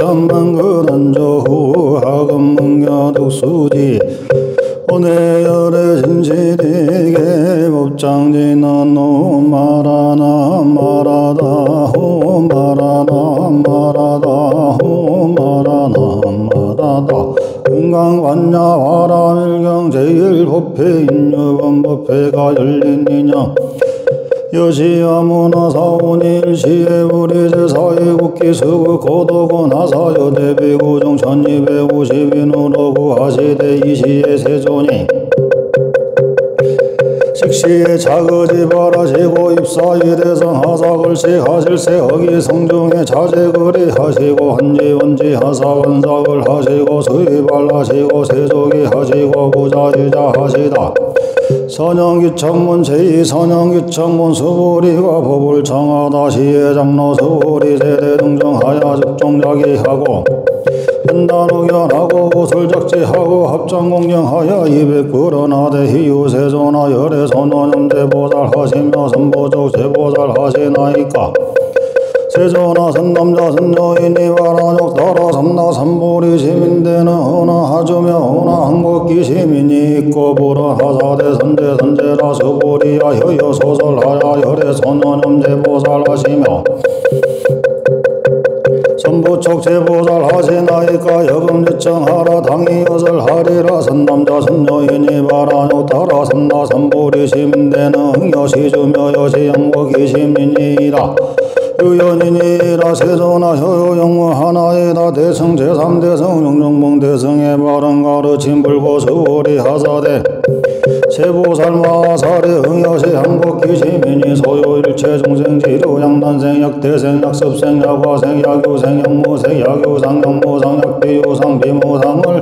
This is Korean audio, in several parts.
천만 근원조 하금문교득수지 오내열의 진실이게 법장진언노 마라나 마라다 호 마라나 마라다 호 마라나 마라다 금강관야 와라밀경 제일법회 인유범법회가 열린이냐 여시야무나 사오니일시에 우리 제사의 국기수구 고도고 나사여 대비구중 1250인으로구 하시대 이시의 세존이 식시에 자거지 바라시고 입사이 대성 하사글시 하실세 허기 성중에 자제거리 하시고 한지원지 하사원사글 하시고 수의발 하시고 세족이 하시고 부자지자 하시다 선영기천문 제2선영기천문 수보리가 법을 청하다 시해장로 수보리 세대등정하야 즉종자기하고 현단의견하고 구슬적지하고 합장공경하여 200불어나대 희유세존하 열애선원염대보살 하시며 선보적 제보살 하시나이까 세존하 선남자 선여인이 바라족 따라 삼나 삼보리 시민대는 허나 하주며 허나 한국기 시민이 있고 불어 하사대 선제 선제라 수보리야 여여 소설하야 열애 선원염대보살 하시며 선부촉 제보살 하시나이까 여금지청하라 당이여설 하리라 선남자 선여인이 바라뇨 따라 삼나 삼보리 시민대는 흥여시주며 여시양국이 시민이라 유연인이라 세존하 효용무 하나이다 대승 제3대승 용정봉 대승의 바른 가르침 불고 수보리 하사대 세보살 마사리 흥여시 한국기 시민이 소요일체 중생지루 양단생 약대생 약습생 약화생 약유생 약무생 약유상 약무상 약비유상 비무상을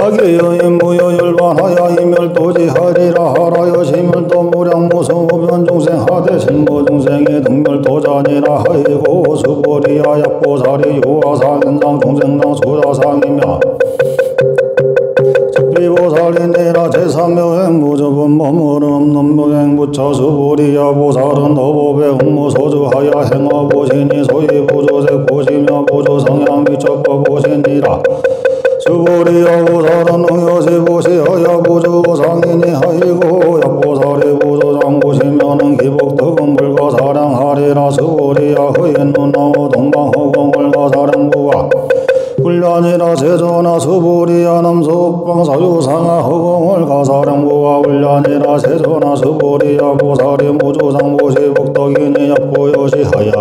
하기여인 무여율반하야 이멸도지 하리라 하라여 시멸도 무량무수 변중생 하대 신모중생의 등멸도자니라 하이고 수보리야 약보살이 유화상 인상 중생상 수자상이며 비보살이니라 제3여행 무접은 머무름 없는 무행 부처 수보리야 보살은 어법의 응무소주하야 행어보시니 소위 보조색 보시며 보조성향 미처법 보시니라 수보리야 보살은 응여시 보시하야 보조상이니 하이고 약보살이 보조장 보시면은 기복덕은 불가사량하리라 수보리야 허인누나오 동방허공을 가사량부가 훈련이라 세존하 수보리야 남수옥방 사유상하 허공을 가사량부와 훈련이라 세존하 수보리야 보살이 무조상 보시 복덕이니 약보여시하야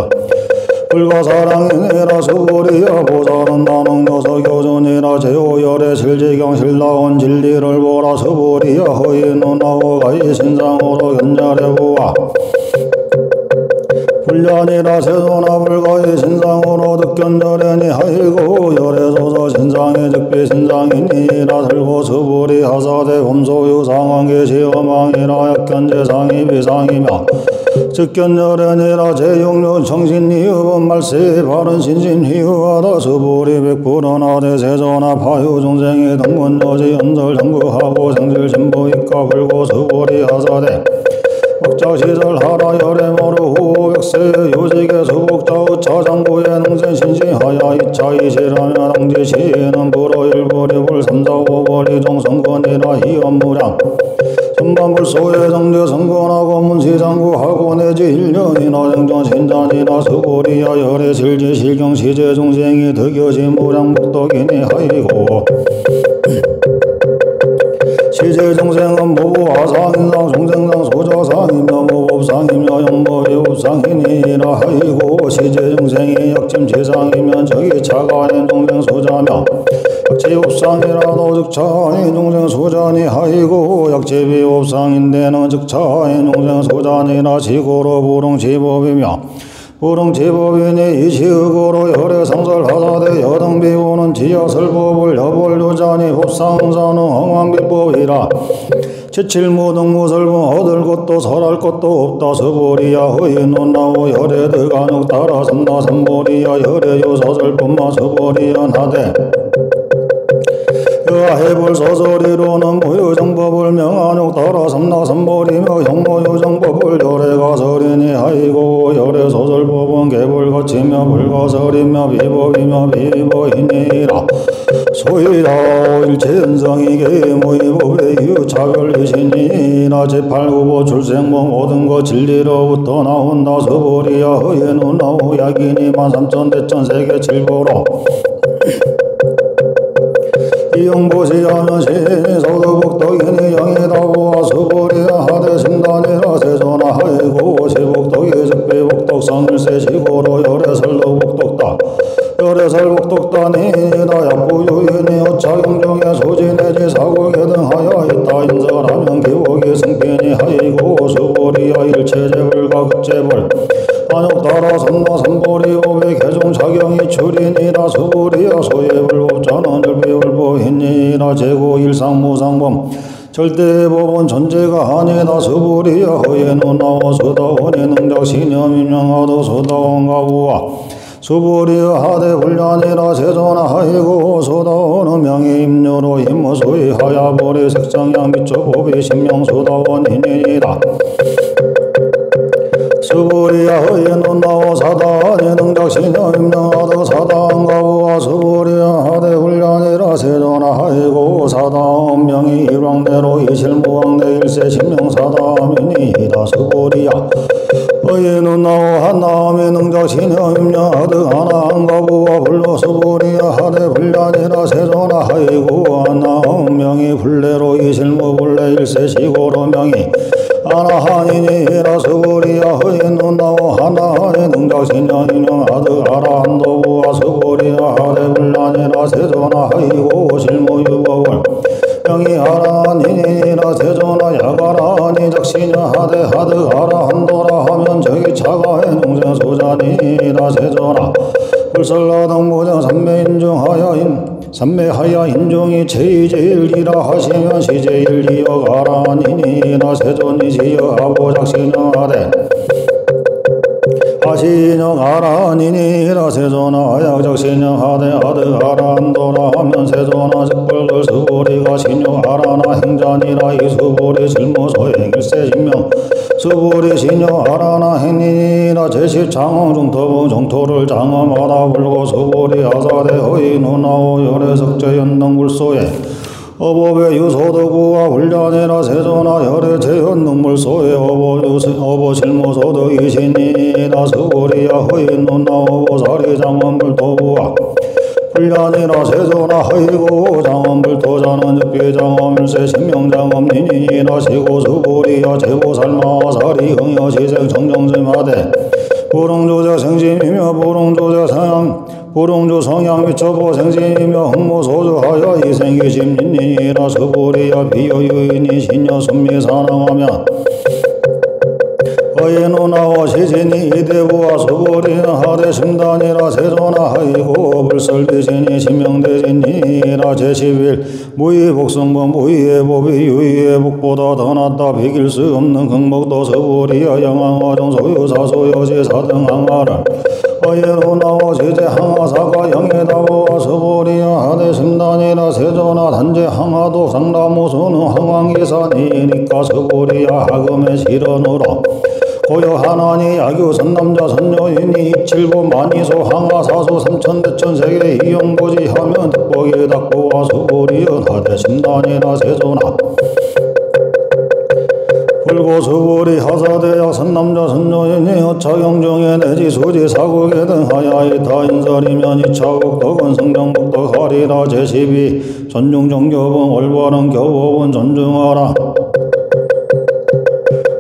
불가사량이니라 수보리야 보살은 나는 녀석여전이라 제오열의 실지경 신라온 진리를 보라 수보리야 허인누나오 가히 신상으로 견자래보아 훈련이라 세존하 불가히 신상으로 득견열애니 하이고 열애소서 신상의 즉비 신상이니라 들고 수보리 하사대 검소유상왕계 시어망이라 약견제상이 비상이며 즉견열애니라 제용류 정신이유분 말세 바른 신신희유하다 수보리 백불원하대 세존하 파유중생의 등문여지 연설 정구하고 생질신부이까 불고 수보리 하사대 wak자시절하라 열애모루 후백세 요직의 수복자 우차장부의 능생신시하야 이차이시라면 당지시에는 불어일불이불 삼사오벌이 정성권이라 희엄무량 천반불소의 정제 성권하고 문시장구하고 내지 1년이나 정전신잔이나 수보리야 열애 실지 실경 시제 중생이 득여지 무량 복덕이니 하이고 시제중생은 무부하상인상 중생상 소자상이며 무법상이며 영무비법상이니라 하이고 시제중생이 약침지상이면 저기 차가인 중생 소자며 약지법상이라도 즉차인 중생 소자니 하이고 약지비법상인데는 즉차인 중생 소자니라 지고로 부릉지법이며 부릉지법이니 이시흑으로 열애상설하사대 여등비우는 지하설법을 여벌유자니 법상산후 엉왕비법이라 지칠무등무설분 얻을 것도 설할 것도 없다 수보리야 허인논나오 열애득간욱 따라 삼나 삼보리야 열애유서설뿐마 수보리야 나대 해불 소설이로는 무유정법을 명하욕 따라 삼나삼벌이며 형무유정법을 열애가설이니 하이고 열애소설법은 개불거치며 불가설이며 비법이며 비법이니라. 소이라 일체현성이게 무의법의 유차별이시니라. 제8구보 출생모 모든 것 진리로부터 나온다. 서보리야 허예는 나오 약이니 13,000대천 세계 칠보로 이영보시하면 시인이 서도복덕이니 영이다보아 서보리야 하대 심단이라 세존아 하이고 시복덕이 즉비복덕 성일세 시고로 열애설도복덕다 열애설복덕다니이다. 약부유인이 어차경중에 소지내지 사국에 등하여 있다. 인설하면 기복이 승빈이 하이고 서보리야 일체재불과 극재불 안욕 따라 삼나삼보리 오백 개종 작용이 출이니라. 서보리야 소예불법자는 절비불보이니라. 제고 일상무상범 절대법은 존재가 아니다. 서보리야 허예는 나와 서다원이 능작 신념인명하도 서다원가부와 서보리야 하대 불란이라. 세존아 하이고 서다원은 명의 임료로 임무소이 하야보리 색상양 미처법이 신명서다원이니라. 서보리야 허예는 나와 사다원이 능작 신념임명하도 사다원가부와 서보리야 하대 불란이라. 세존아 하이고 사다원 명의 일왕대로 이실무왕대 일세 신명사다원이니이다. 서보리야 허예는 나와 한나음이 능작 신념임명하듯 하나한가부와 불러 서보리야 하대 불란이라. 세존아 하이고 한나음 명의 불례로 이실무 불례 일세 시고로 명의 아라한이니라. 서보리야 허예는 나와 하나의 능작 신념임명하듯 아라한도부와 서보리야 하대 불란이라. 세존아 하이고 실무유법을 명의 아라한이니라. 세존아 야가라하니 작신여하되 하듯 아라한도라 하면 저기 차가의 농생소자니라. 세존아 불설라등무정 삼매하야 인종이 제일이라 하시면 시제일이여 아라한이니라. 세존이 지여하고 작신여하되 아시녀 아라한이니라. 세존아 약작신여하되 아득 아라한도라 하면 세존아 즉벌글 서보리가 신여 아라나 행자니라. 이수보리 질무소행일세 신명 서보리 신여 아라나 행니니라. 제10장엄 중터부 정토를 장엄하다 불고 서보리 아사대 허이 누나오 열애석제 연능불소에 어법의 유소득우와 불란이라. 세존아 열애제현 능물소에 어보 실무소득이시니라. 서보리야 허이 누나오 보살이 장엄불도부와 불란이라. 세존아 허이고 장엄불도자는 즉비장엄일세 신명장엄니니라. 시고 서보리야 제보살마사리 흥여시생 정정심하되 보릉조제 생심이며 보릉조제 성향 보릉조 성향 미처보 생심이며 흥무소주하여 이생기심니니라. 서보리야 비여유인이 신여 순미사랑하면 허예는 나와 시신이 이대부와 서보리는 하대 심단이라. 세존아 하이고 불설비신이 신명대진이라. 제11 무의복성범 무의의법이 유의의복보다 더 낫다. 비길 수 없는 극목도 서보리야 영왕화종 소유사소여지 사등항하를 허예는 나와 시제 항하사가 영예다보와 서보리야 하대 심단이라. 세존아 단제 항하도 상담무소는 항왕기산이니까. 서보리야 하금의 실언으로 고요 하나니 야규 선남자 선녀인이 입칠보 만이소 항하사소 삼천대천 세계 이영보지 하면 득복이 닦고와 서보리여 하대 심단이라. 세존아 불고 서보리 하사대야 선남자 선녀인이 어차경정에 내지 수지 사국에 등하야 이타 인설이면 이차복덕은 성정복덕 하리라. 제12 전중정교본 올바른 교법은 존중하라.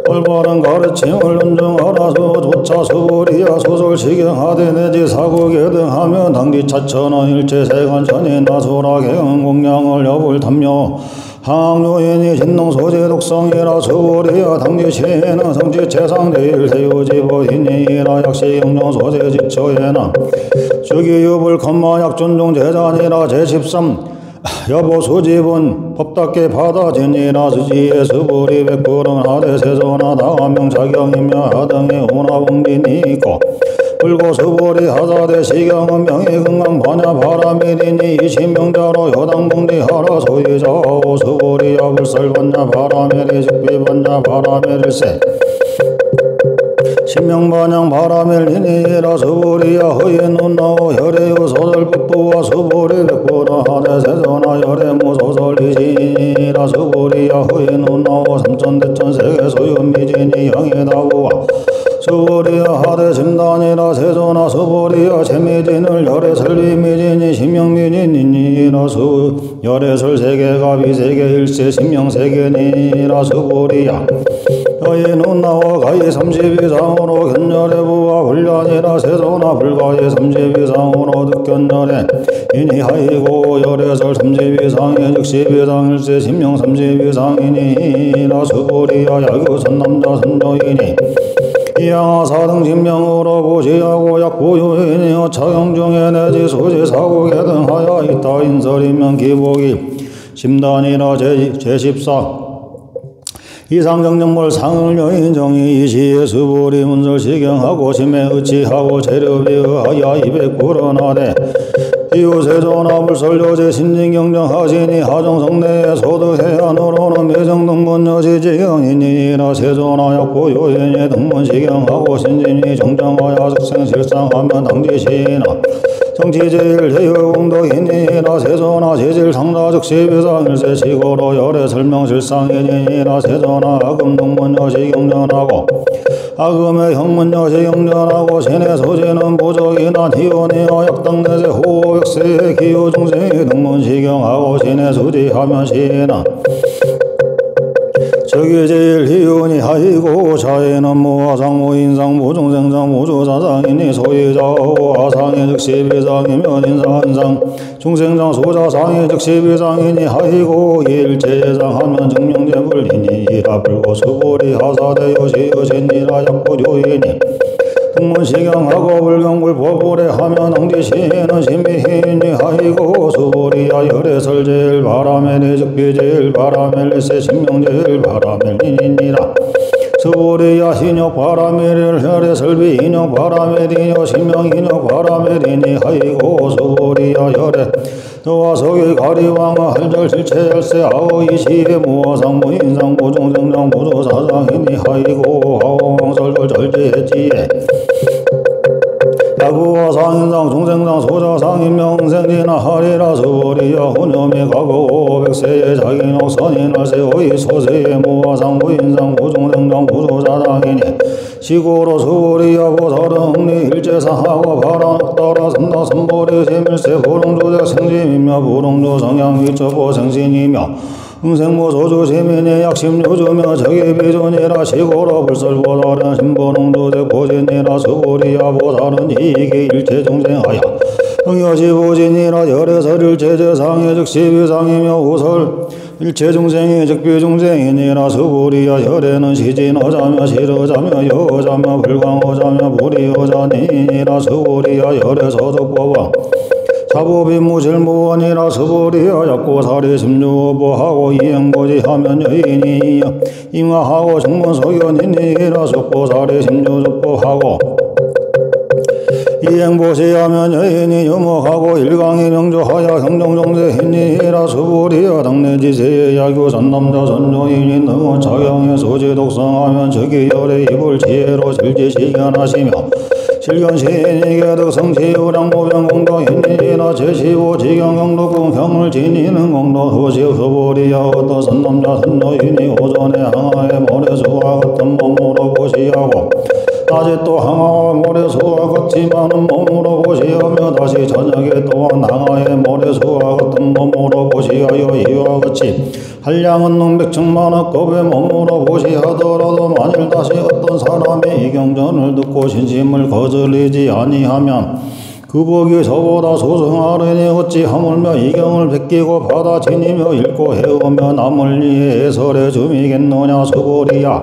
올바른 가르침을 존중하라서 조차 서보리야 소설시경하되 내지 사국에 등하면 당디차천원 일체세간천이 나소라개은 공양을 여불 탐묘 항유인이 진농소재 독성이라. 서보리야 당디시에는 성지체상제일 세유지보이니라. 약시영룡소재 지처에는 주기유불 컴마약 존중제자니라. 제13 여보 수집은 법답게 받아지니라 수지의 수불이 백불은 하되 세존하 다가명 자경이며 하등의 오나봉진이 있고 불고 수불이 하사대 시경은 명의 금강 반야 바라밀이니 이신명자로 여당봉지하라 소유자오 수불이 야불설 반야 바라밀이 즉비 반야 바라밀일세 신명반양 바라밀리니라 수불이야 허예는 나오 혈에유 소설북부와 수불이 백불은 하대 세전하 혈에무 소설이시니라 수불이야 허예는 나오 삼천대천 세계 소유미진이 양해다구와 수불이야 하대 심단이라 세전하 수불이야 재미진을 혈에 설비미진이 신명미진이니라 수 혈에 설세계가 비세계 일세 신명세계니라 수불이야 여인은 나와 가히 30이상으로 견열해 부와 불련이라 세존하 불가히 30이상으로 득견열해 이니 하이고 열애설 30이상에 즉 12상일세 신명 30이상이니라 수불이야 야규 선남자 선녀이니 이양하 사등 신명으로 보시하고 약보유이니 어차경중에 내지 소지 사고계 등 하여 있다 인설이면 기복이 심단이라 제14 이상정정몰 상을 여인정이 이시의 수불이 문설시경하고 심에 의치하고 재료비 의하야 200불원하되 이웃세존하 불설요제 신진경정하시니 하정성내에 소득해안으로는 매정등본여시지경이니라 세존하 약보요인이 등본시경하고 신진이 정정하야 숙생실상하면 당지시나 정치제일 해유공덕이니라 세존하 제질상자즉 12상일세 시고로 열애 설명실상이니라 세존하 아금등문여시 경전하고 아금의 형문여시 경전하고 신의 소지는 보적이나 희원이여 약당내세 호역세의 기호중생이 등문시경하고 신의 수지하면 시나 저기 제일 희운이 하이고 자에는 무아상 무인상 무중생상 무주사상이니 소유자오 아상이 즉 12상이면 인상한상 중생상 소자상이 즉 12상이니 하이고 일체상 하면 증명제불이니 이라불고 수불이 하사대 요시여신이라 약불요이니 등문시경하고 불경불보불에 하면 엉디시는 심미히니 하이고 수불이야 열애설제일 바라멜이 즉비제일 바라멜리세 신명제일 바라멜이니라 수불이야 인욕 바라멜일 혈애설비 인욕 바라멜이뇨 신명 인욕 바라멜이니 하이고 수불이야 열애 너와 서기 가리왕아 할절실체열세 아오 이시의 무화상 무인상 무중생장 무조사상이니 하이고 아오왕설절 절제지에 야구와 상인상 중생상 소자상 인명생지나 하리라 수불이야 혼념이 가고 백세의 자기nog 선인할세 오이 소세의 무화상 무인상 무중생장 무조사상이니 시고로 수불이야 보살은 흥리 일제상하고 바람 따라 삼당 선보리 세밀세 보롱조대 생심이며 보롱조 성향이처보 생신이며 응생모 소주 시민이 약심 요주며 저기 비존이라 시고로 불설보살은 신보농조대 보진이라 수불이야 보살은 이익이 일체중생하여 응여시보진이라 열애설 일체제상이 즉 12상이며 우설 일체중생이 즉 비중생이니라 수불이야 열애는 시진어자며 실어자며 여자며 불광어자며 불이어자니라 수불이야 열애서득법왕 사법이 무실무원이라 수불이여 약고사리 심주보하고 이행보지하면 여인이 임하하고 정문소견이니라 속보사리 심주족보하고 이행보시하면 여인이 유목하고 일강이 명조하여 경종정세이니라 수불이여 당내지세의 야교 선남자 선종인이 능어 자경에 소지 독성하면 저기 열의 입을 지혜로 질지시견하시며 실견시인이게 득성지우량 모병공덕이니라 제15 지경경덕궁 형을 지니는 공덕 후시 수불이야 어떤 선남자 선녀이니 오전에 항하의 모래수와 같은 몸으로 보시하고 낮에 또 항하와 모래수와 같지만은 몸으로 보시하며 다시 저녁에 또한 항하의 모래수와 같은 몸으로 보시하여 이와 같이 한량은 능백천만억 겁의 몸으로 보시하더라도 만일 다시 어떤 사람이 이 경전을 듣고 신심을 거슬리지 아니하면 그 복이 저보다 소승하려니 어찌 하물며 이 경을 베끼고 받아 지니며 읽고 해오며 남을 위해 해설해 줌이겠노냐 수불이야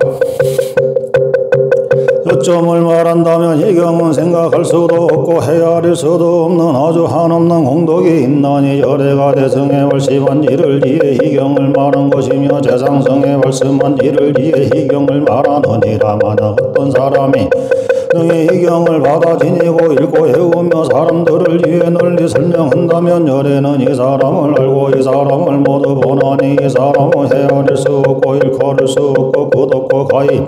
요점을 말한다면 이 경은 생각할 수도 없고 헤아릴 수도 없는 아주 한없는 공덕이 있나니 열애가 대성에 발심한 이를 위해 이 경을 말한 것이며 재상성에 발심한 이를 위해 이 경을 말하느니라. 만약 어떤 사람이 능히 이 경을 받아 지니고 읽고 외우며 사람들을 위해 널리 설명한다면 열애는 이 사람을 알고 이 사람을 모두 보나니 이 사람은 헤아릴 수 없고 일컬을 수 없고 끝없고 가히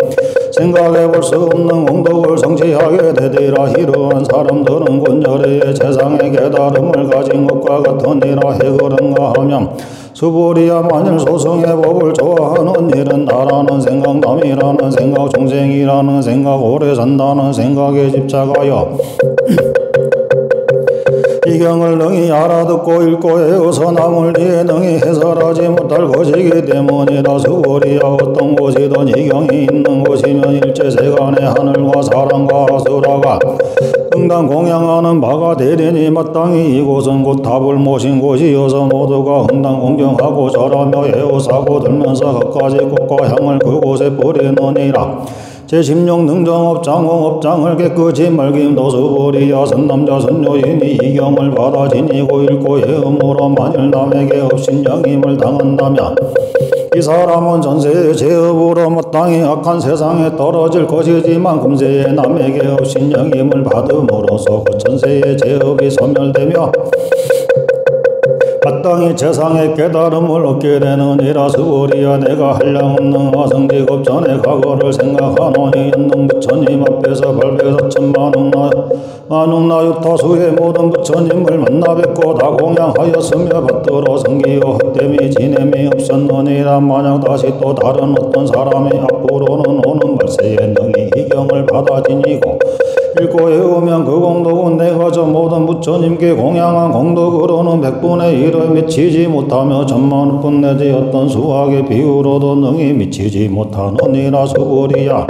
생각해볼 수 없는 공덕을 성취하게 되리라. 이러한 사람들은 곧 열애의 재상의 깨달음을 가진 것과 같으니라. 해그런가 하면 수보리야 만일 소승의 법을 좋아하는 일은 나라는 생각, 남이라는 생각, 중생이라는 생각, 오래 산다는 생각에 집착하여 이 경을 능히 알아듣고 읽고 외워서 남을 위해 능히 해설하지 못할 것이기 때문이라. 수보리야 어떤 곳이든 이 경이 있는 곳이면 일체 세간의 하늘과 사람과 아수라가 응당 공양하는 바가 되리니 마땅히 이곳은 곧 답을 모신 곳이어서 모두가 응당 공경하고 절하며 애호사고 들면서 갖가지 꽃과 향을 그곳에 뿌리느니라. 제16 능정업 장홍업장을 깨끗이 말김 도수보리야 선남자 선녀인이 이 경을 받아 지니고 읽고 예음으로 만일 남에게 업신영임을 당한다면 이 사람은 전세의 제업으로 마땅히 악한 세상에 떨어질 것이지만 금세에 남에게 업신영임을 받음으로써 그 전세의 제업이 소멸되며 마땅히 재상의 깨달음을 얻게 되느니라. 수보리야 내가 한량없는 화성직업 전에 과거를 생각하노니 연능 부처님 앞에서 발배사 천만웅나유타수의 모든 부처님을 만나 뵙고 다 공양하였으며 받들어 성기요 헛됨이 지냄이 없었느니라. 만약 다시 또 다른 어떤 사람이 앞으로는 오는 말세에 능히 이 경을 받아 지니고 읽고 외우면 그 공덕은 내가 저 모든 부처님께 공양한 공덕으로는 100분의 1을 미치지 못하며 천만億분 내지 어떤 수학의 비유로도 능히 미치지 못하느니라. 수보리야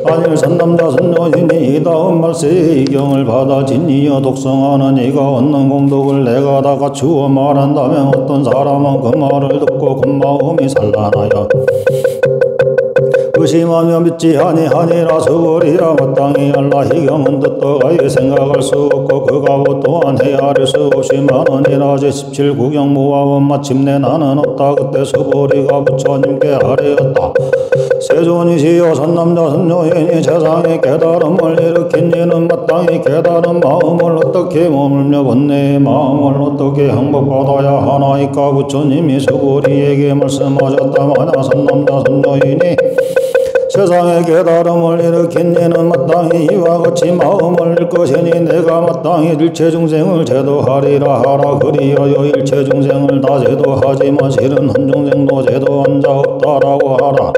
만일 선남자 선녀인이 이 다음 말세에 이 경을 받아 지니어 독성하는 이가 얻는 공덕을 내가 다 갖추어 말한다면 어떤 사람은 그 말을 듣고 그 마음이 산란하여 의심하며 믿지 아니하니라. 수보리야 마땅히 알라 이 경은 뜻떠가히 생각할 수 없고 그 가보 또한 헤아릴 수 없이 많으니라. 제17 구경무화원 마침내 나는 없다. 그때 수보리가 부처님께 아뢰었다. 세존이시여 선남자 선녀인이 세상의 깨달음을 일으킨 이는 마땅히 깨달은 마음을 어떻게 머물며 번뇌의 마음을 어떻게 항복받아야 하나이까. 부처님이 수보리에게 말씀하셨다. 만약 선남자 선녀인이 세상의 깨달음을 일으킨 이는 마땅히 이와 같이 마음을 일 것이니 내가 마땅히 일체 중생을 제도하리라 하라. 그리하여 일체 중생을 다 제도하지만 실은 한 중생도 제도한 자 없다라고 하라.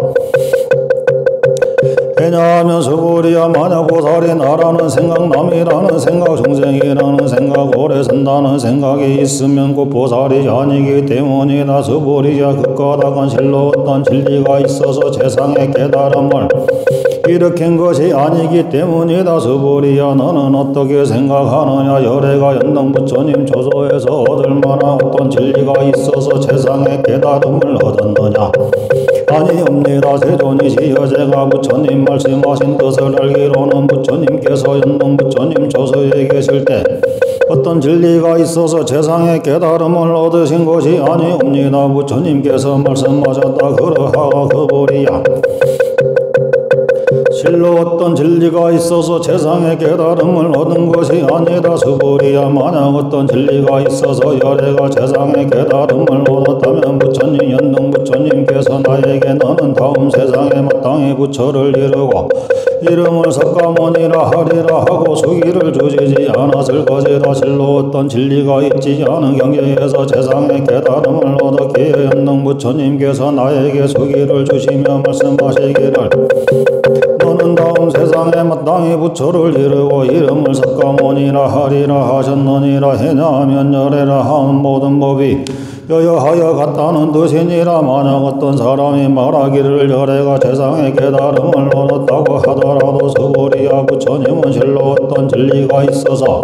왜냐하면 수보리야 만약 보살이 나라는 생각, 남이라는 생각, 중생이라는 생각, 오래 산다는 생각이 있으면 곧 보살이 아니기 때문이다. 수보리야 그까닭은 실로 어떤 진리가 있어서 세상의 깨달음을 일으킨 것이 아니기 때문이다. 수보리야 너는 어떻게 생각하느냐. 열애가 연능 부처님 조소에서 얻을 만한 어떤 진리가 있어서 세상의 깨달음을 얻었느냐. 아니옵니다. 세존이시여 제가 부처님 말씀하신 뜻을 알기로는 부처님께서 연능 부처님 조서에 계실 때 어떤 진리가 있어서 세상의 깨달음을 얻으신 것이 아니옵니다. 부처님께서 말씀하셨다. 그러하가 그보리야 실로 어떤 진리가 있어서 세상의 깨달음을 얻은 것이 아니다. 수보리야 만약 어떤 진리가 있어서 열애가 세상의 깨달음을 얻었다면 부처님 연능 부처님께서 나에게 너는 다음 세상에 마땅히 부처를 이루고 이름을 석가모니라 하리라 하고 수기를 주시지 않았을 것이라. 실로 어떤 진리가 있지 않은 경계에서 세상의 깨달음을 얻었기에 연능 부처님께서 나에게 수기를 주시며 말씀하시기를 너는 다음 세상에 마땅히 부처를 이루고 이름을 석가모니라 하리라 하셨느니라. 해냐하면 열애라 하는 모든 법이 여여하여 같다는 뜻이니라. 만약 어떤 사람이 말하기를 열애가 세상의 깨달음을 얻었다고 하더라도 수보리야 부처님은 실로 어떤 진리가 있어서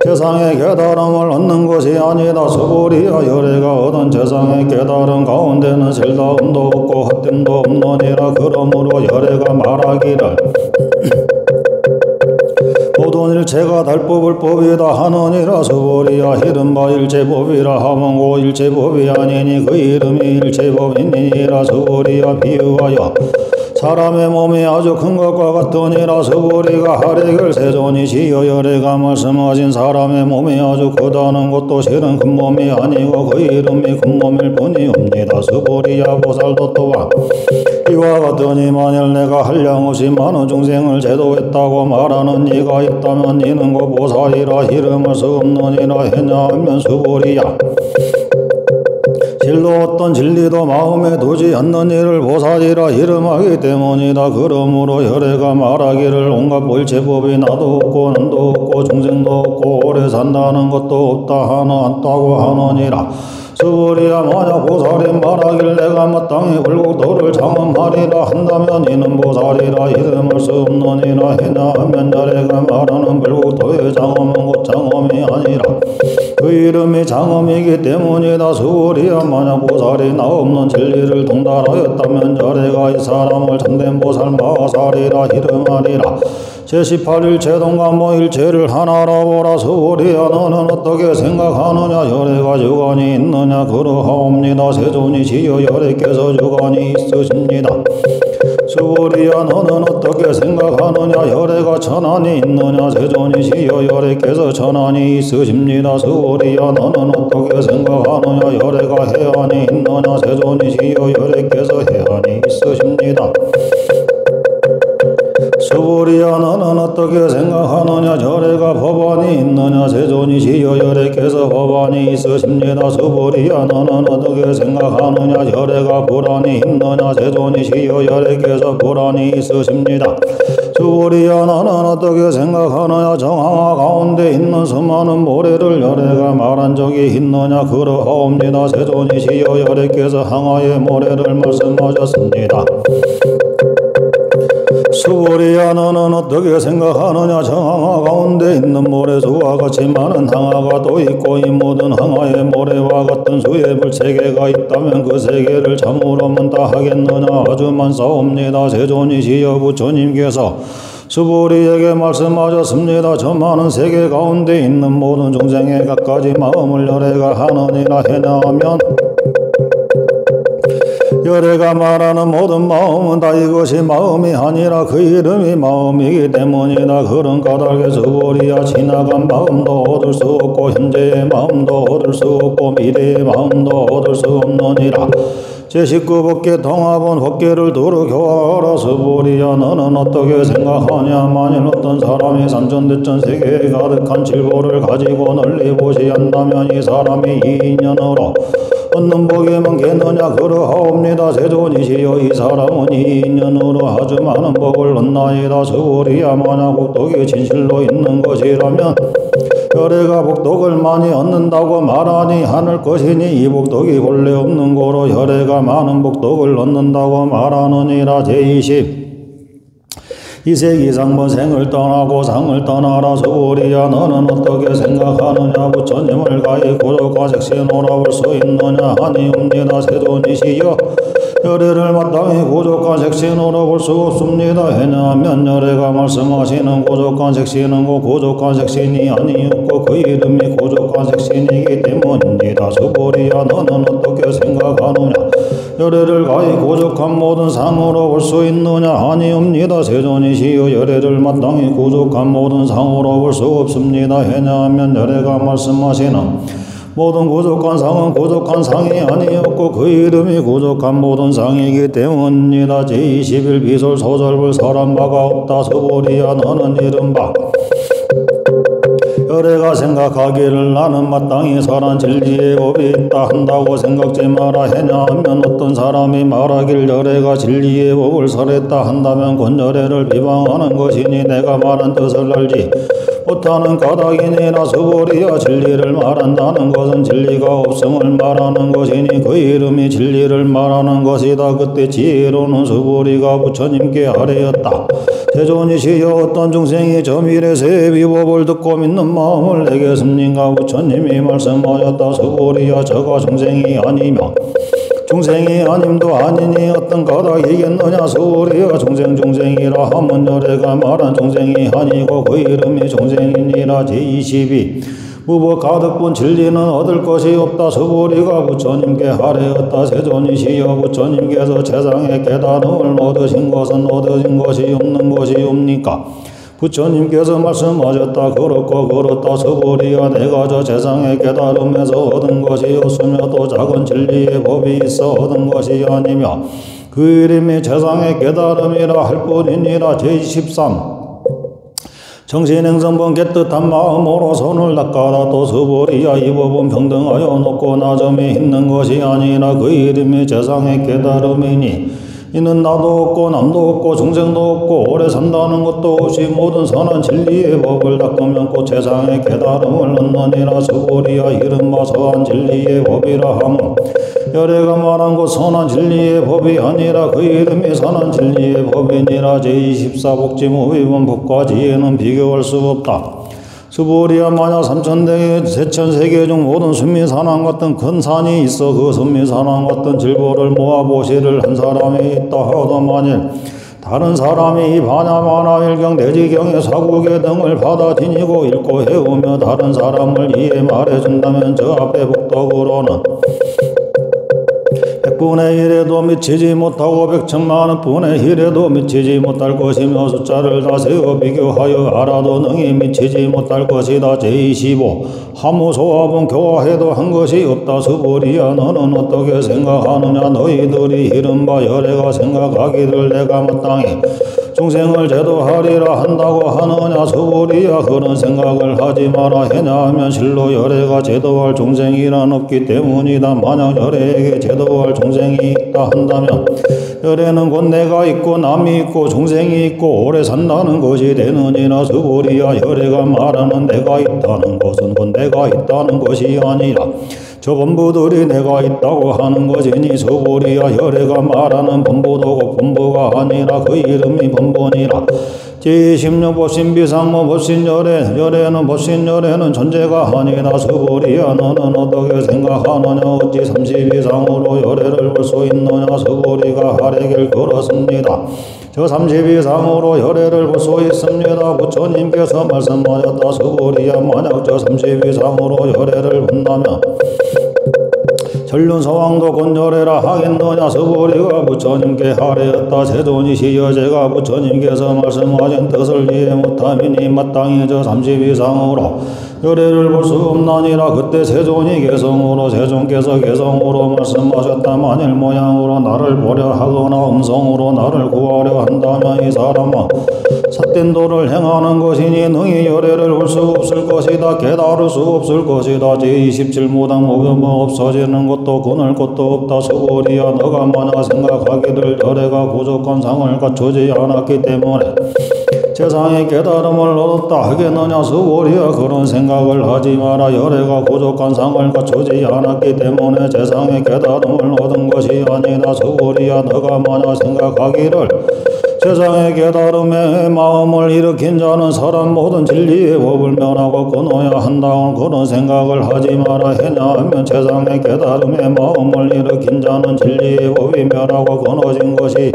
세상의 깨달음을 얻는 것이 아니다. 수보리야 열애가 얻은 세상의 깨달음 가운데는 실다움도 없고 헛됨도 없느니라. 그러므로 열애가 말하기를 모든 일체가 달법을 법이다 하느니라. 수보리야 이른바 일체법이라 하면 고 일체법이 아니니 그 이름이 일체법이니라. 수보리야 비유하여 사람의 몸이 아주 큰 것과 같으니라. 수보리가 하래글 세존이시여 열애가 말씀하신 사람의 몸이 아주 크다는 것도 실은 큰 몸이 아니고 그 이름이 큰 몸일 뿐이옵니다. 수보리야 보살도 또한 이와 같으니 만일 내가 한량없이 많은 중생을 제도했다고 말하는 이가 있다면 이는 그 보살이라 이름할 수 없느니라. 왜냐하면 수보리야 진로 어떤 진리도 마음에 두지 않는 이를 보살이라 이름하기 때문이다. 그러므로 열애가 말하기를 온갖 일체법이 나도 없고 남도 없고 중생도 없고 오래 산다는 것도 없다 않다고 하느니라. 수보리야 만약 보살이 말하길 내가 마땅히 불국 도를 장엄하리라 한다면 이는 보살이라 이름할 수 없느니라. 왜냐하면 열애가 말하는 불국 도의 장엄은 곧 장엄이 아니라 그 이름이 장엄이기 때문이다. 수보리야 만약 보살이 나 없는 진리를 통달하였다면 열애가 이 사람을 참된 보살 마살이라 이름하리라. 제18일 제동관모 일체를 하나라 보라. 수보리야 너는 어떻게 생각하느냐. 열애가 주관이 있느냐. 그러하옵니다. 세존이시여 열애께서 주관이 있으십니다. 수보리야 너는 어떻게 생각하느냐. 열애가 천안이 있느냐. 세존이시여 열애께서 천안이 있으십니다. 수보리야 너는 어떻게 생각하느냐. 열애가 해안이 있느냐. 세존이시여 열애께서 해안이 있으십니다. 수보리야 너는 어떻게 생각하느냐. 열애가 법안이 있느냐. 세존이시여 열애께서 법안이 있으십니다. 수보리야 너는 어떻게 생각하느냐. 열애가 불안이 있느냐. 세존이시여 열애께서 불안이 있으십니다. 수보리야 너는 어떻게 생각하느냐. 정황화 가운데 있는 수많은 모래를 열애가 말한 적이 있느냐. 그러하옵니다. 세존이시여 열애께서 항아의 모래를 말씀하셨습니다. 수보리야 너는 어떻게 생각하느냐. 정항화 가운데 있는 모래수와 같이 많은 항아가 또 있고 이 모든 항아의 모래와 같은 수의 불세계가 있다면 그 세계를 참으로 문다 하겠느냐. 아주 많사옵니다. 세존이시여 부처님께서 수보리에게 말씀하셨습니다. 저 많은 세계 가운데 있는 모든 중생의 갖가지 마음을 열애가 하느니라. 해냐하면 열애가 말하는 모든 마음은 다 이것이 마음이 아니라 그 이름이 마음이기 때문이다. 그런 까닭에 수보리야 지나간 마음도 얻을 수 없고 현재의 마음도 얻을 수 없고 미래의 마음도 얻을 수 없느니라. 제19법계 통합은 법계를 두루 교화하라. 수보리야 너는 어떻게 생각하냐. 만일 어떤 사람이 삼천대천 세계에 가득한 칠보를 가지고 널리 보시한다면 이 사람이 이 인연으로 얻는 복이 많겠느냐. 그러하옵니다. 세존이시여 이 사람은 이 인연으로 아주 많은 복을 얻나이다. 수보리야 만약 복덕이 진실로 있는 것이라면 열애가 복덕을 많이 얻는다고 말하니 하늘 것이니 이 복덕이 본래 없는 거로 열애가 많은 복덕을 얻는다고 말하느니라. 제20 이색 이상번 생을 떠나고 상을 떠나라. 수보리야 너는 어떻게 생각하느냐. 부처님을 가히 고족과 색신오라 볼 수 있느냐. 아니옵니다. 세존이시여 열애를 마땅히 고족과 색신으로 볼 수 없습니다. 왜냐하면 열애가 말씀하시는 고족과 색신은 고족과 색신이 아니었고 그 이름이 고족과 색신이기 때문입니다. 수보리야 너는 어떻게 생각하느냐. 열애를 가히 고족한 모든 상으로 볼 수 있느냐. 아니옵니다. 세존이시여 열애를 마땅히 고족한 모든 상으로 볼 수 없습니다. 왜냐하면 열애가 말씀하시는 모든 고족한 상은 고족한 상이 아니었고 그 이름이 고족한 모든 상이기 때문이다. 제21 비솔 소절불 사람바가 없다. 수보리야 너는 이른바 열애가 생각하기를 나는 마땅히 설한 진리의 법이 있다 한다고 생각지 마라. 해냐하면 어떤 사람이 말하길 열애가 진리의 법을 설했다 한다면 곧 열애를 비방하는 것이니 내가 말한 뜻을 알지 못하는 까닭이니라. 수보리야 진리를 말한다는 것은 진리가 없음을 말하는 것이니 그 이름이 진리를 말하는 것이다. 그때 지혜로는 수보리가 부처님께 아뢰었다. 세존이시여 어떤 중생이 저 미래세의 비법을 듣고 믿는 마음을 내겠습니까? 부처님이 말씀하셨다. 서보리야 저가 중생이 아니며 중생이 아님도 아니니 어떤 까닭이겠느냐. 서보리야 중생이라 하면 열애가 말한 중생이 아니고 그 이름이 중생이니라. 제22 무법 가득본 진리는 얻을 것이 없다. 서보리가 부처님께 하래었다. 세존이시여 부처님께서 세상의 깨달음을 얻으신 것은 얻으신 것이 없는 것이 옵니까? 부처님께서 말씀하셨다. 그렇고 그렇다. 서보리야 내가 저 세상의 깨달음에서 얻은 것이 없으며 또 작은 진리의 법이 있어 얻은 것이 아니며 그 이름이 세상의 깨달음이라 할 뿐이니라. 제23 정신행성본 깨끗한 마음으로 손을 닦아라. 또 서보리야 이 법은 평등하여 높고 낮음이 있는 것이 아니라 그 이름이 세상의 깨달음이니 이는 나도 없고 남도 없고 중생도 없고 오래 산다는 것도 없이 모든 선한 진리의 법을 닦으면 곧 세상의 깨달음을 얻느니라. 서보리야 이른바 선한 진리의 법이라 하면 열애가 말한 것 선한 진리의 법이 아니라 그 이름이 선한 진리의 법이니라. 제24 복지무위본 법과 지혜는 비교할 수 없다. 서보리야 만약 세천세계 중 모든 순미산왕 같은 큰 산이 있어 그 순미산왕 같은 질보를 모아 보시를 한 사람이 있다 하도 만일 다른 사람이 이 반야만화일경 대지경의 사국의 등을 받아 지니고 읽고 해오며 다른 사람을 이해 말해준다면 저 앞에 복덕으로는 100분의 1에도 미치지 못하고 100천만억 분의 1에도 미치지 못할 것이며 숫자를 다 세어 비교하여 알아도 능히 미치지 못할 것이다. 제25 하무소합은 교화해도 한 것이 없다. 서보리야 너는 어떻게 생각하느냐. 너희들이 이른바 열애가 생각하기를 내가 마땅히 중생을 제도하리라 한다고 하느냐. 서보리야 그런 생각을 하지 마라. 왜냐하면 실로 열애가 제도할 중생이란 없기 때문이다. 만약 열애에게 제도할 중생이 있다 한다면 열애는 곧 내가 있고 남이 있고 중생이 있고 오래 산다는 것이 되느니라. 서보리야 열애가 말하는 내가 있다는 것은 곧 내가 있다는 것이 아니라 저 범부들이 내가 있다고 하는 것이니 서보리야 열애가 말하는 범부도 범부가 아니라 그 이름이 범부니라. 제16 법신비상모 법신열애 열애는 법신열애는 존재가 아니라. 서보리야 너는 어떻게 생각하느냐. 어찌 30이상으로 열애를 볼 수 있느냐. 서보리가 하래길 걸었습니다. 저 30이상으로 열애를 볼 수 있습니다. 부처님께서 말씀하셨다. 서보리야 만약 저 30이상으로 열애를 본다면 전륜서왕도 곧 열애라 하겠느냐. 서보리가 부처님께 하래었다. 세존이시여 제가 부처님께서 말씀하신 뜻을 이해 못함이니 마땅히 저 30이상으로 열애를 볼 수 없나니라. 그때 세존이 개성으로 세존께서 개성으로 말씀하셨다. 만일 모양으로 나를 보려 하거나 음성으로 나를 구하려 한다면 이 사람은 삿된 도를 행하는 것이니 능히 열애를 볼 수 없을 것이다. 깨달을 수 없을 것이다. 제27 무당 무변은 없어지는 것도 끊을 것도 없다. 서보리야 너가 만약 생각하기를 열애가 부족한 상을 갖추지 않았기 때문에 세상의 깨달음을 얻었다 하겠느냐. 서보리야 그런 생각을 하지 마라. 열애가 부족한 상을 갖추지 않았기 때문에 세상의 깨달음을 얻은 것이 아니다. 서보리야 너가 만약 생각하기를 세상의 깨달음에 마음을 일으킨 자는 사람 모든 진리의 법을 면하고 끊어야 한다는 그런 생각을 하지 마라. 왜냐하면 세상의 깨달음에 마음을 일으킨 자는 진리의 법이 면하고 끊어진 것이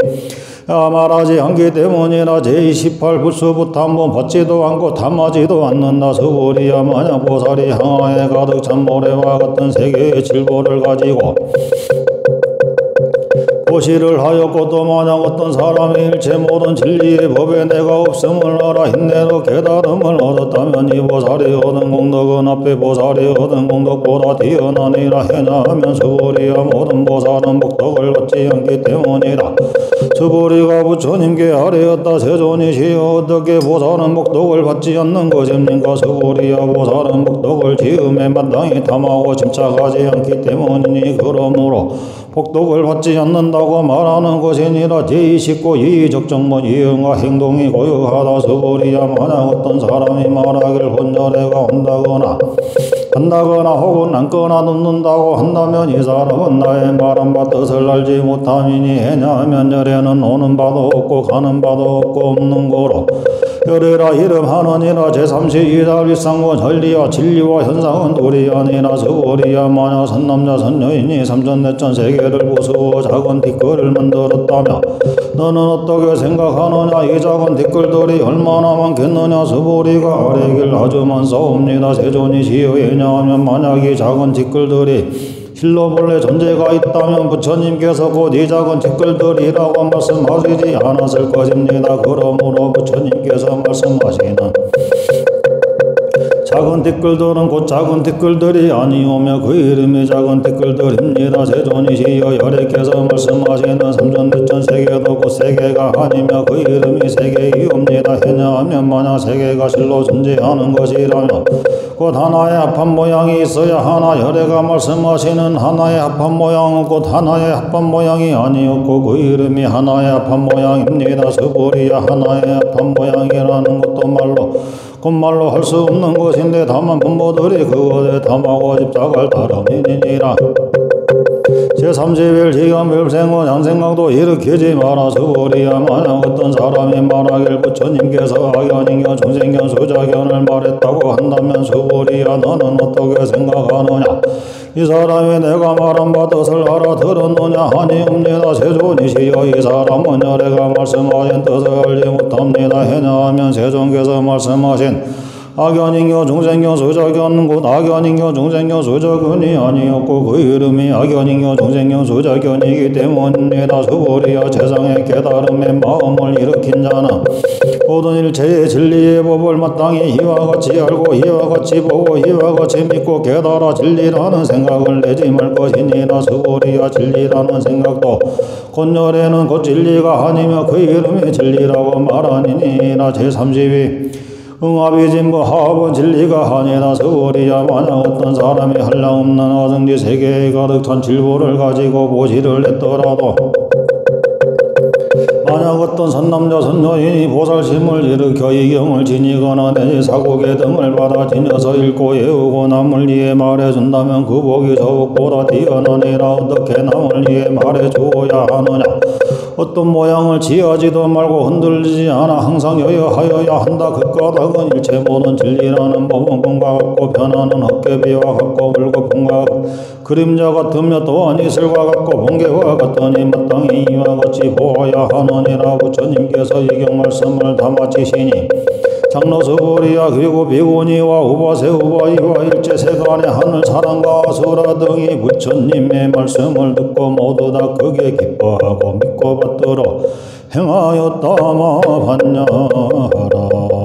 말하지 않기 때문이라. 제28 불수부탐본 받지도 않고 탐하지도 않는다. 서보리야 만약 보살이 향하에 가득 찬 모래와 같은 세계의 질보를 가지고 보시를 하였고 또 만약 어떤 사람이 일체 모든 진리의 법에 내가 없음을 알아 힘내도 깨달음을 얻었다면 이 보살이 얻은 공덕은 앞에 보살이 얻은 공덕보다 뛰어나니라. 왜냐하면 서보리야 모든 보살은 복덕을 받지 않기 때문이라. 서보리가 부처님께 아뢰었다. 세존이시여 어떻게 보살은 복덕을 받지 않는 것입니까? 서보리야 보살은 복덕을 지음에 마땅히 탐하고 침착하지 않기 때문이니 그러므로 복덕을 받지 않는다고 말하는 것이니라. 제29 이적정문 이응과 행동이 고유하다. 서보리야 만약 어떤 사람이 말하길 혼혈해가 한다거나 혹은 앉거나 눕는다고 한다면 이 사람은 나의 말한 바 뜻을 알지 못함이니 해냐하면 열에는 오는 바도 없고 가는 바도 없고 없는 거로 열애라 이름하느니라. 제32달 일상과 전리와 진리와 현상은 둘이 아니라 서보리야 만약 선남자 선여인이 삼천내천 세계를 부수어 작은 티끌을 만들었다며 너는 어떻게 생각하느냐. 이 작은 티끌들이 얼마나 많겠느냐. 서보리가 아래길 아주 많사옵니다. 세존이 시여이냐하면 만약 이 작은 티끌들이 실로 본래 존재가 있다면 부처님께서 곧 이 작은 티끌들이라고 말씀하시지 않았을 것입니다. 그러므로 부처님께서 말씀하시는 작은 티끌들은 곧 작은 티끌들이 아니오며 그 이름이 작은 티끌들입니다. 세존이시여 열애께서 말씀하시는 삼천대천 세계도 곧 세계가 아니며 그 이름이 세계이옵니다. 해냐하면 만약 세계가 실로 존재하는 것이라면 곧 하나의 합한 모양이 있어야 하나. 열애가 말씀하시는 하나의 합한 모양은 곧 하나의 합한 모양이 아니었고 그 이름이 하나의 합한 모양입니다. 서보리야 하나의 합한 모양이라는 것도 말로 할 수 없는 것인데 다만 부모들이 그것에 담하고 집착할 따름이니라. 제31 지견별생은 양생각도 일으키지 마라. 서보리야 만약 어떤 사람이 말하길 부처님께서 악연인견 중생견 수자견을 말했다고 한다면 서보리야 너는 어떻게 생각하느냐. 이 사람이 내가 말한 바 뜻을 알아들었느냐. 아니옵니다. 세존이시여 이 사람은 열애가 말씀하신 뜻을 알지 못합니다. 해냐하면 세존께서 말씀하신 악연인교 중생교 수자견 곧 악연인교 중생교 수자견이 아니었고 그 이름이 악연인교 중생교 수자견이기 때문입니다. 서보리야 세상의 깨달음의 마음을 일으킨 자는 모든 일체의 진리의 법을 마땅히 이와 같이 알고 이와 같이 보고 이와 같이 믿고 깨달아 진리라는 생각을 내지 말 것이니라. 서보리야 진리라는 생각도 곧 열애는 곧 진리가 아니며 그 이름이 진리라고 말하니라. 제32 응합이 진부 하합은 진리가 아니라. 서보리야 만약 어떤 사람이 한량없는 화성지 세계에 가득 찬 질보를 가지고 보시를 했더라도 만약 어떤 선남자 선여인이 보살심을 일으켜 이경을 지니거나 내지 사고계 등을 받아 지녀서 읽고 외우고 남을 위해 말해준다면 그 복이 저 복보다 뛰어나니라. 어떻게 남을 위해 말해주어야 하느냐. 어떤 모양을 취하지도 말고 흔들리지 않아 항상 여여하여야 한다. 그 까닭은 일체 모든 진리라는 법은 꿈과 같고 변하는 헛개비와 같고 물거품과 그림자 같으며 또한 이슬과 같고 번개와 같으니 마땅히 이와 같이 보아야 하느니라. 부처님께서 이경 말씀을 담아지시니 장로 서보리야 그리고 비구니와 우바세 우바이와 일체 세간의 하늘 사람과 아수라 등이 부처님의 말씀을 듣고 모두 다 크게 기뻐하고 믿고 받들어 행하였다마 봤냐하라.